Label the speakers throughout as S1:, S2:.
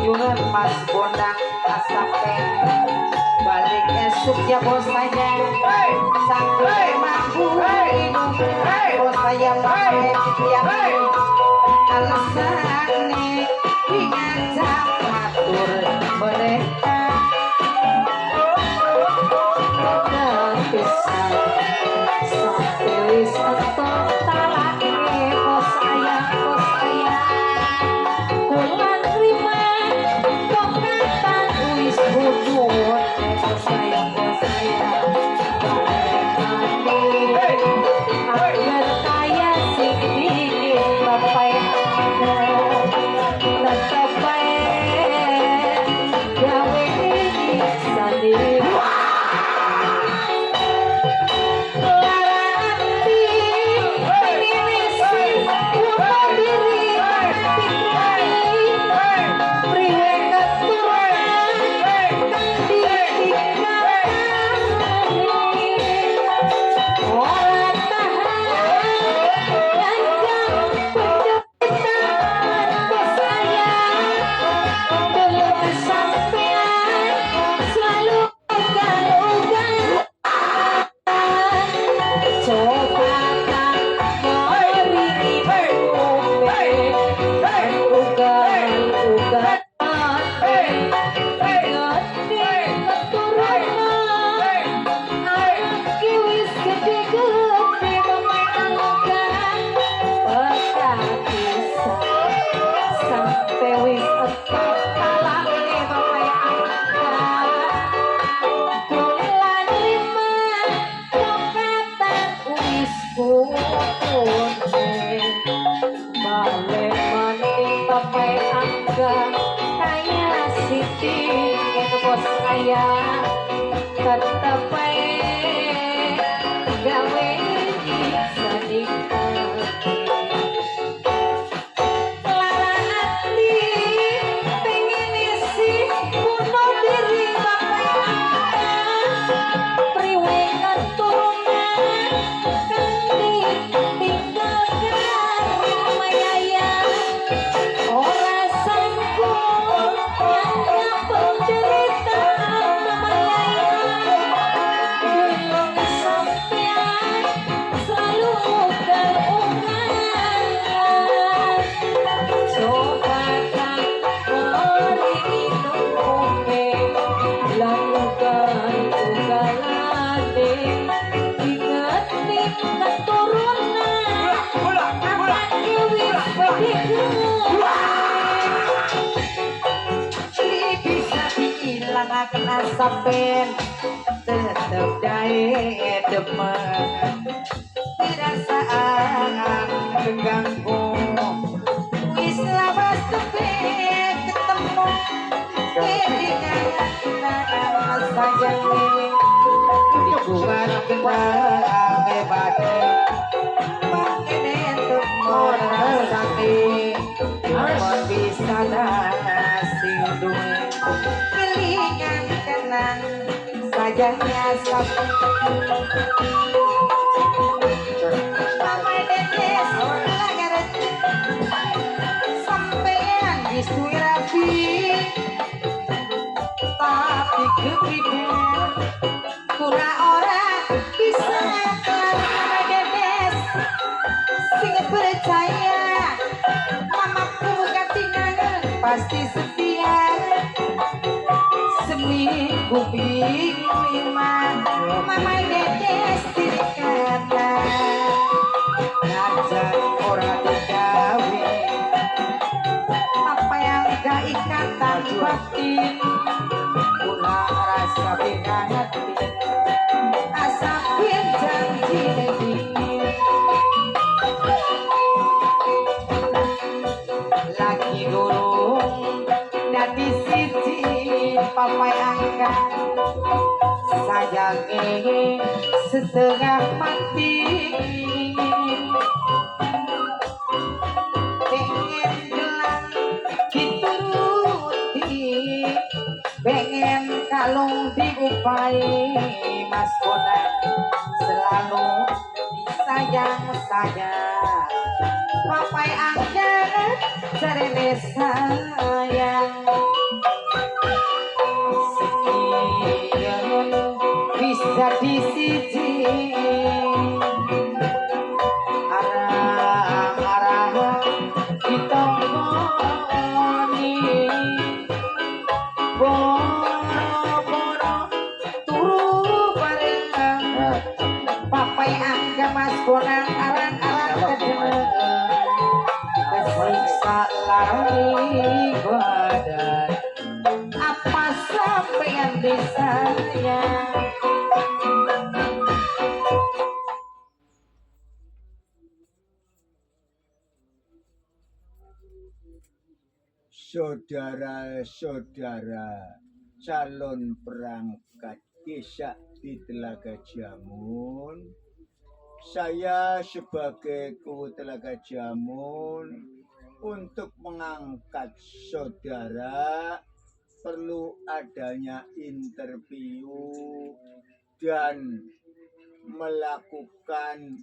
S1: kunjungan Mas Bonang Asape balik esuk ya bos saya sampai mampu minum bos saya pakai tiap alasan nih ngajak atur mereka terpisah sampai wis entok talake bos saya kula terima tokatan wis bujur bos saya agar kaya sing bikin bapak tetep baik gawe sendiri tetep baik gawe sedikit lara hati pengen isi bunuh diri bapak priwe keturunan ganti tinggalkan rumah yaya ora sanggup yang penderita kena sapen tetep dae demen dirasaan keganggu wis labas tepe ketemu kelingan saja dibuat kenal hebat makin untuk merasati mohon bisa nasi duit kelingan kenang sajanya sapu mama dedes lagaret sampean isu rapi tapi kepriben kura ora bisa mama dedes sing percaya mamaku bukan tinangan pasti setia seminggu lima mama dedes dikata ngajar orang digawe apa yang gak ikatan batin pula rasa beda hati asapin janji dingin lagi durung dadi siji papai angkat sayangi setengah mati pengen gelang dituruti pengen kalung diupai Mas Bonang selalu disayang saya papai angkat cerene sayang saya.
S2: Saudara-saudara calon perangkat desa di Telaga Jamun, saya sebagai Ketua Telaga Jamun untuk mengangkat saudara perlu adanya interview dan melakukan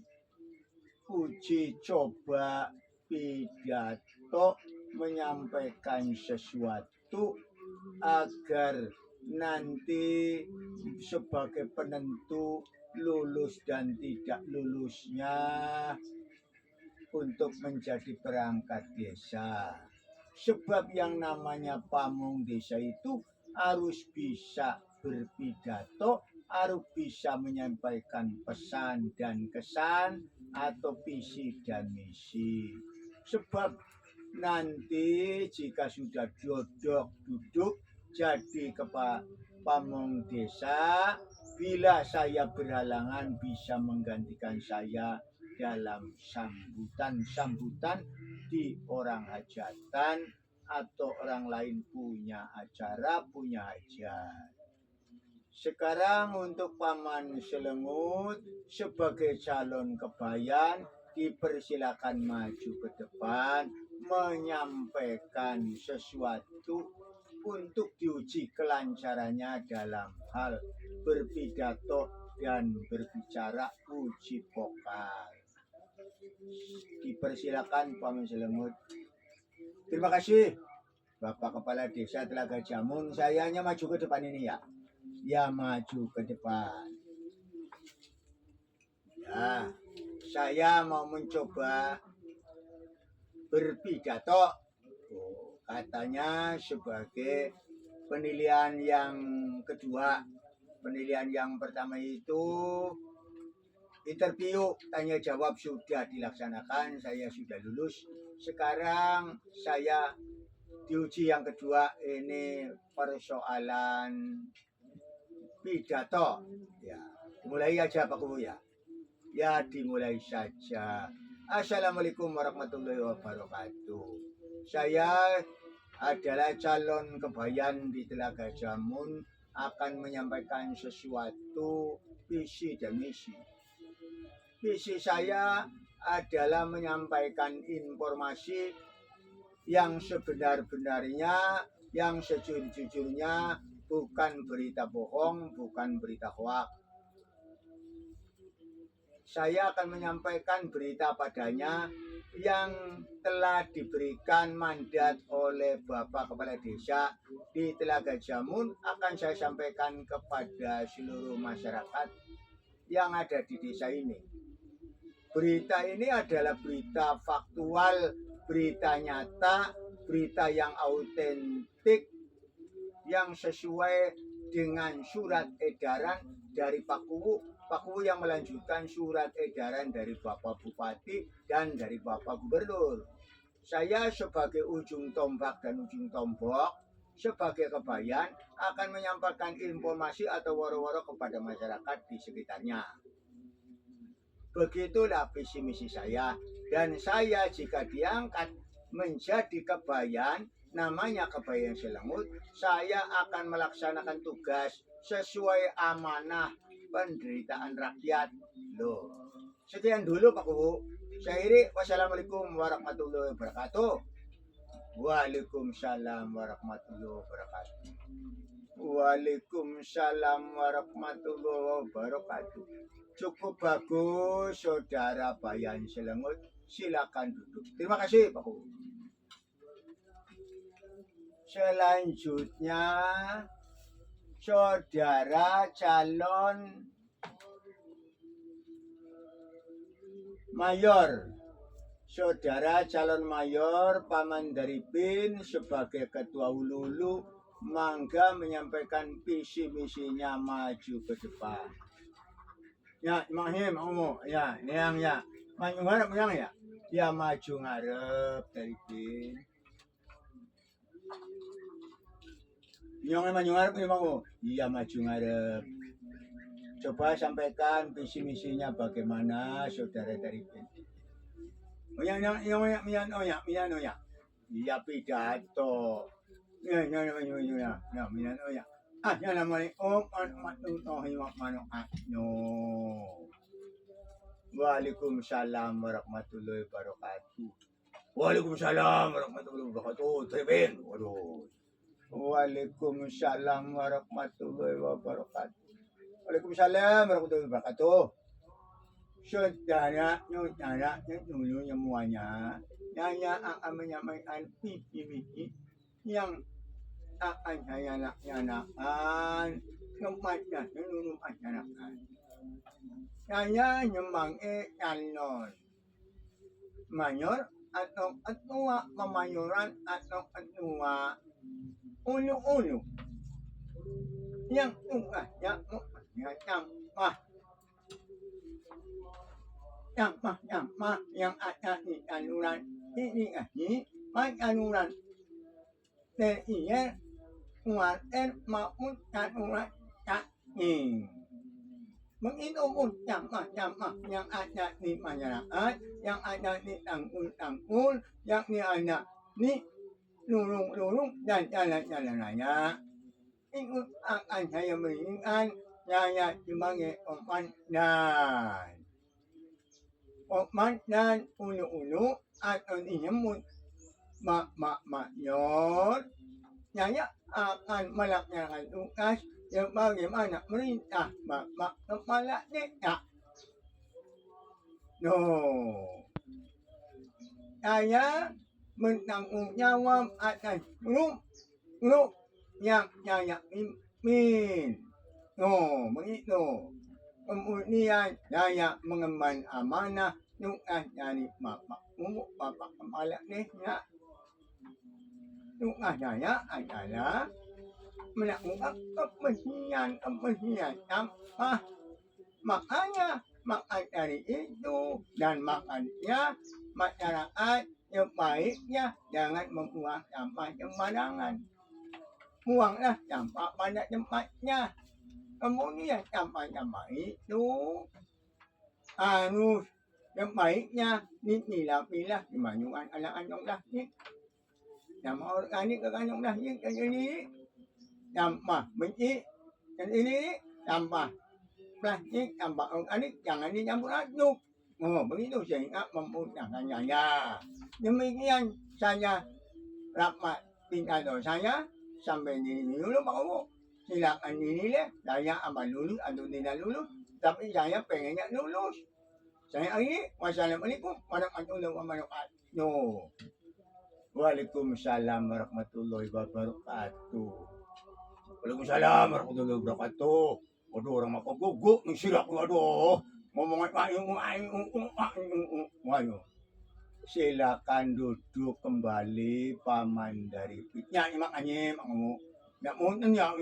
S2: uji coba pidato menyampaikan sesuatu agar nanti sebagai penentu lulus dan tidak lulusnya untuk menjadi perangkat desa. Sebab yang namanya pamong desa itu harus bisa berpidato, harus bisa menyampaikan pesan dan kesan atau visi dan misi. Sebab nanti jika sudah duduk jadi kepala pamong desa, bila saya berhalangan bisa menggantikan saya dalam sambutan di orang hajatan atau orang lain punya acara, punya hajat. Sekarang untuk Paman Selengut sebagai calon kebayan dipersilakan maju ke depan menyampaikan sesuatu untuk diuji kelancarannya dalam hal berpidato dan berbicara uji vokal. Dipersilakan Paman Selengut. Terima kasih Bapak Kepala Desa Telaga Jamun. Saya hanya maju ke depan ini ya. Ya maju ke depan. Ya, saya mau mencoba berpidato. Katanya sebagai penilaian yang kedua. Penilaian yang pertama itu interview tanya jawab sudah dilaksanakan, saya sudah lulus. Sekarang saya diuji yang kedua, ini persoalan pidato. Ya, dimulai aja Pak Guru ya. Ya, dimulai saja. Assalamualaikum warahmatullahi wabarakatuh. Saya adalah calon kebayan di Telaga Jamun, akan menyampaikan sesuatu visi dan misi. Visi saya adalah menyampaikan informasi yang sebenar-benarnya, yang sejujur-jujurnya, bukan berita bohong, bukan berita hoak. Saya akan menyampaikan berita padanya yang telah diberikan mandat oleh Bapak Kepala Desa di Telaga Jamun, akan saya sampaikan kepada seluruh masyarakat yang ada di desa ini. Berita ini adalah berita faktual, berita nyata, berita yang autentik, yang sesuai dengan surat edaran dari Pak Kuwu yang melanjutkan surat edaran dari Bapak Bupati dan dari Bapak Gubernur. Saya sebagai ujung tombak dan ujung tombok, sebagai kebayan akan menyampaikan informasi atau woro-woro kepada masyarakat di sekitarnya. Begitulah visi misi saya, dan saya jika diangkat menjadi kebayan, namanya Kebayan Selengut, saya akan melaksanakan tugas sesuai amanah penderitaan rakyat. Loh, sekian dulu Pak Kuwu. Saya iri, wassalamualaikum warahmatullahi wabarakatuh. Waalaikumsalam warahmatullahi wabarakatuh. Waalaikumsalam warahmatullahi wabarakatuh. Cukup bagus, Saudara Bayan Selengut. Silakan duduk. Terima kasih Pak Kuwu. Selanjutnya, Saudara calon mayor. Saudara calon mayor Paman Daripin sebagai ketua Ululu, mangga menyampaikan visi misinya maju ke depan. Ya, mahim umu, ya, niang ya. Maju ngarep yang ya. Ya maju ngarep Daripin. Yang maju ngarep ini mau. Iya maju ngarep. Coba sampaikan visi misinya bagaimana saudara dari PIN. Oh ya, ya. Iya pidato. Ya, ya. Assalamualaikum warahmatullahi wabarakatuh. Waalaikumsalam warahmatullahi wabarakatuh. Waalaikumsalam warahmatullahi wabarakatuh. Tribin. Waduh. Waalaikumsalam warahmatullahi wabarakatuh. Waalaikumsalam warahmatullahi wabarakatuh. Saudara, dulu semuanya, saya akan menyampaikan visi misi yang akan saya laksanakan kepada seluruh masyarakat. Saya sebagai calon mayor atau ketua pemayoran atau ketua ulu-ulu yang tugasnya sampah yang ada di saluran irigasi, baik saluran TIR, water maupun saluran cacing. Begitu pun sampah-sampah yang ada di masyarakat, yang ada di tanggul-tanggul, yang ada di lurung-lurung dan jalan-jalan raya. Itu akan saya berikan saya sebagai komandan. Komandan ulu-ulu atau disebut Bapak Mayor. Saya akan melaksanakan tugas sebagaimana perintah Bapak Kepala Desa. Saya bertanggung jawab atas grup yang saya pimpin. Begitu. Kemudian saya mengemban amanah tugas dari Bapak Kepala Desa. Tugas saya adalah melakukan kebersihan sampah. Makanya dari itu dan makanya masyarakat sebaiknya jangan membuang sampah sembarangan. Buanglah sampah pada tempatnya. Kemudian sampah-sampah itu harus sebaiknya dipilah-pilah di kandungan kantong plastik. Sampah organik ke kantong plastik sendiri, sampah besi sendiri, sampah plastik, sampah organik jangan dicampur aduk. Begitu sehingga memudahkan saya. Demikian saja rapat pidato saya. Sampai di sini dulu Pak Ubu. Silakan dinilai saya akan lulus atau tidak lulus, tapi saya pengennya lulus. Saya akhiri. Wassalamualaikum warahmatullahi wabarakatuh. Waalaikumsalam warahmatullahi wabarakatuh. Waalaikumsalam warahmatullahi wabarakatuh. Waduh, orang mak guguk ni silap waduh. Ngomong waduh. Silakan duduk kembali paman dari pitnya makanya makmu. Ya mungkin yang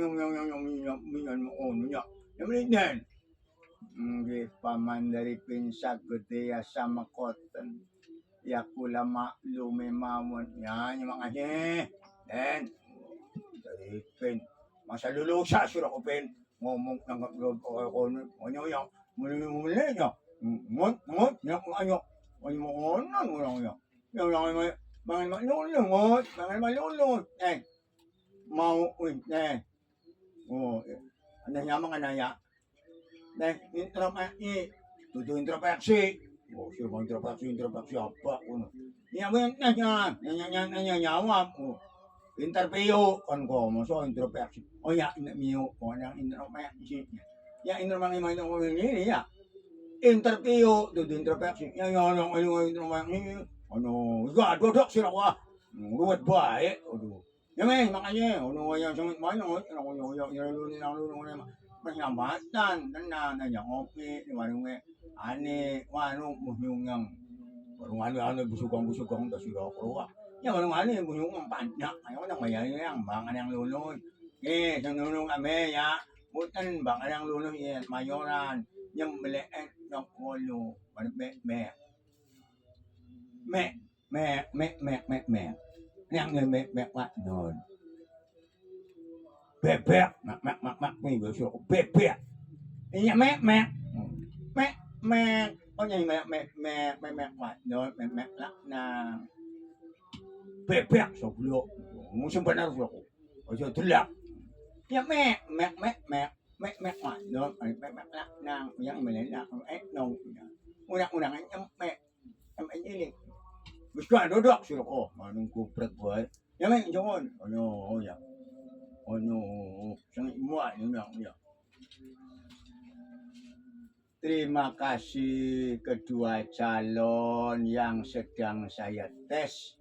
S2: paman dari pinsa gede ya sama koten. Ya kula maklume mawon. Ya makanya. Dan dari pin masa lulusa surah ko pin ngomong tanggap ko yang mulai niya. Ngot ya ayo. Ay mo orang ya. Yang malulungot, mga malulungot. Mau ano niya mga naya. Intropeksi. Tutu intropeksi. Siya intropeksi apa? Niya mo yung nyawam. Interview kan ko mo so intropeksi. O ya miyo ko ng intropeksi. Ya intropeksi mo ko ni ya. Interview do intropeksi. Yang intropeksi. Ano, dodok sila ko. Ruwet bae. Aduh. Yang makanya yang sungit mana yang penyelamatan tenang aja ngopi di warung aneh warung muhyungang warung aneh busukang tak sudah keluar ya warung aneh muhyungang banyak ayo nang mayani yang bangan yang lulus yang lulus kami ya bukan bangan yang lulus ya mayoran yang melihat yang wolu me yang me wat non bebek mak minggu suruh bebek ini mek oh nyanyi mek lah nah bebek sebelum musim benar suruh ojo delak ya mek mak no mek lah nah yang melena no unang mek ini wis kan dodok suruh oh manung kuprek bae ya mek jangan oh ya oh no sangat muat ya. Terima kasih kedua calon yang sedang saya tes,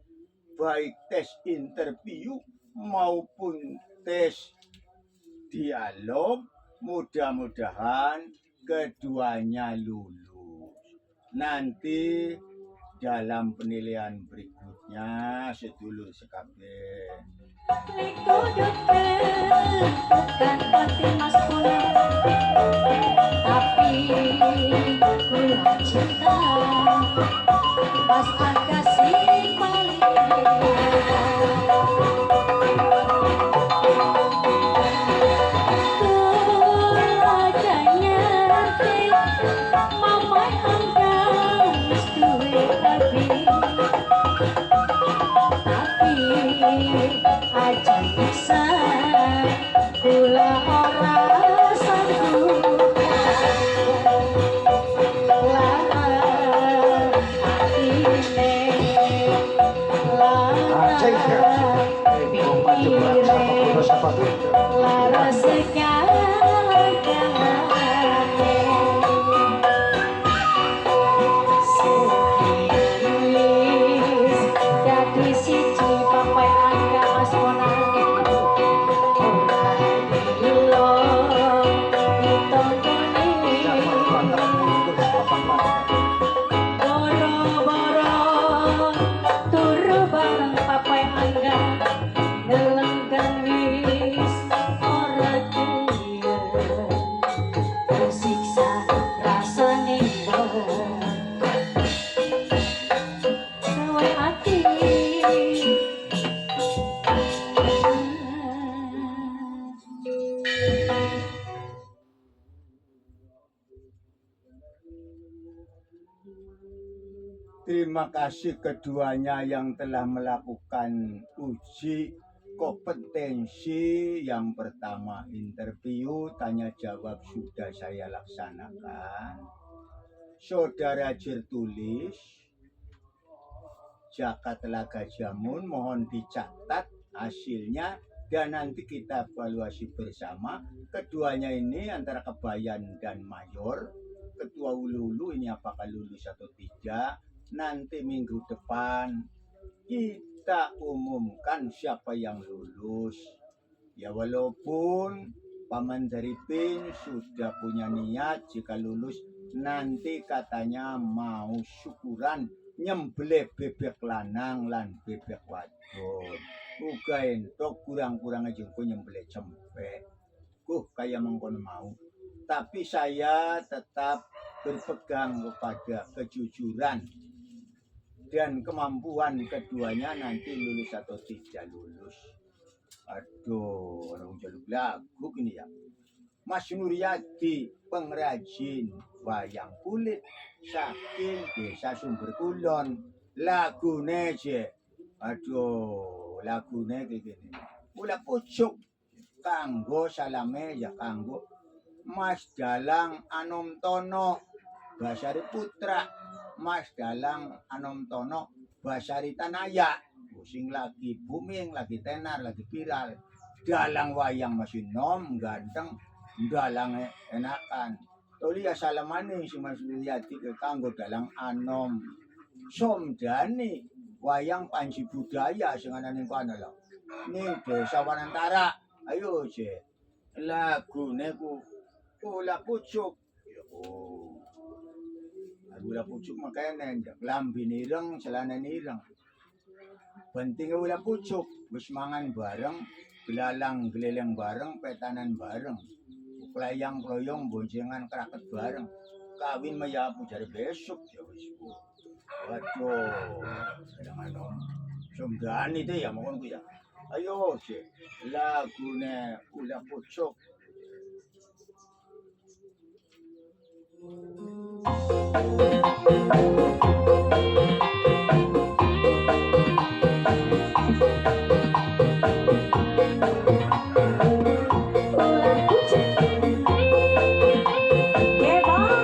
S2: baik tes interview maupun tes dialog. Mudah-mudahan keduanya lulus. Nanti dalam penilaian berikutnya sedulur sekalian.
S1: Bukan pati mas tapi gula cinta pas kasih paling adanya mama hanggang duwe tapi aja bisa gula ora sanggup
S2: Terima kasih keduanya yang telah melakukan uji kompetensi. Yang pertama interview, tanya jawab sudah saya laksanakan. Saudara Jertulis, Jaka Telaga Jamun, mohon dicatat hasilnya dan nanti kita evaluasi bersama. Keduanya ini antara Kebayan dan Mayor. Ketua Ulu-Ulu ini apakah lulus atau tidak. Nanti minggu depan kita umumkan siapa yang lulus. Ya walaupun Paman Zaripin sudah punya niat jika lulus nanti katanya mau syukuran nyembelih bebek lanang lan bebek wadon. Uga entuk kurang-kurang aja ku nyembelih cempek. Kayak mengkono mau. Tapi saya tetap berpegang kepada kejujuran dan kemampuan keduanya nanti lulus atau tidak lulus. Aduh, orang jaluk lagu ini ya. Mas Nuryadi, pengrajin wayang kulit saking desa Sumber Kulon. Lagune je. Aduh, lagune kayak gini. Ula pucuk kanggo salame ya kanggo Mas Dalang Anom Tono Basari Putra. Mas Dalang Anom Tono Basari Tanaya. Sing lagi booming, lagi tenar, lagi viral. Dalang wayang masih nom, ganteng, dalang enakan. Toli asalamane si Mas Nuryadi ke kanggo dalang anom. Somdani wayang panji budaya sing ana ning kono lho. Ning Desa Wanantara. Ayo je. Lagune ku Ula Pucuk. Oh. Ula Pucuk makane lambi nireng, celana nireng. Pentingnya Ula Pucuk, wis mangan bareng, belalang geleleng bareng, petanan bareng. Kelayang kloyong boncengan keraket bareng. Kawin mayapu dari besok ya wis. Waduh, kadang-kadang Sumdan itu ya mohon ku ya. Ayo sih, lagune udah pucuk.
S1: Ular kucing gebang.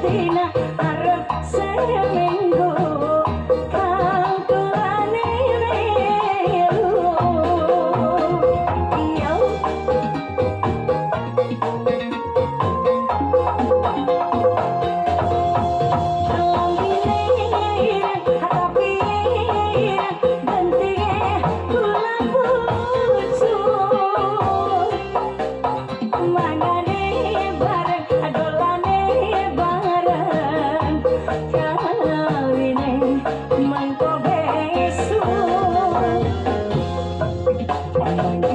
S1: dina arep seminggu kang kulane melu iya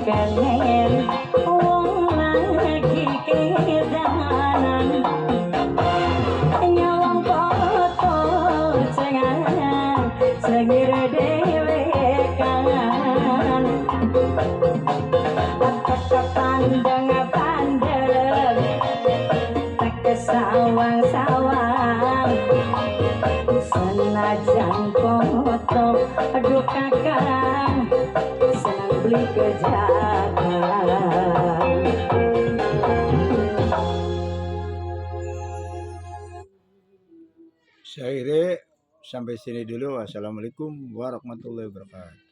S1: kangen wong lagi kedanan nyawang foto cengan sengir dewe kangen pandang pandang tak kesawang-sawang senajan foto aduh kakang senang beli kejagaan.
S2: Saya sampai sini dulu. Wassalamualaikum warahmatullahi wabarakatuh.